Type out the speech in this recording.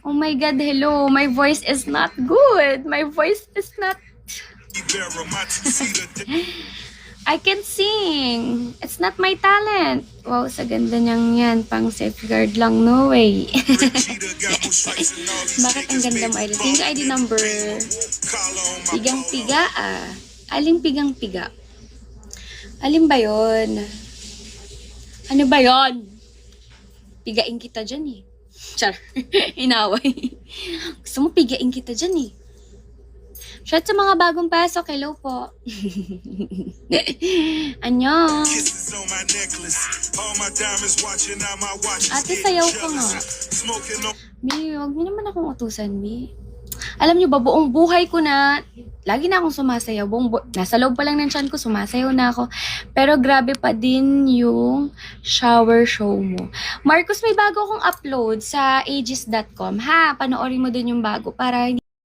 Oh my God, hello. My voice is not good. My voice is not... I can sing. It's not my talent. Wow, sa ganda niyang yan. Pang safeguard lang. No way. Bakit ang ganda mo, ID? Thank you, ID number. Pigang-piga, ah. Aling pigang-piga? Alin ba yon? Ano ba yon? Pigain kita dyan eh. Char. Inaway. Gusto mo pigain kita dyan eh. Shout sa mga bagong pasok. Hello po. Annyeong. Ate, sayaw ko nga. Bi, huwag niyo naman akong utusan, Bi. Alam niyo ba, buong buhay ko na, lagi na akong sumasayaw. Nasa loob pa lang ng tiyan ko, sumasayaw na ako. Pero grabe pa din yung shower show mo. Marcos, may bago akong upload sa aegis.com. Ha, panoorin mo din yung bago para hindi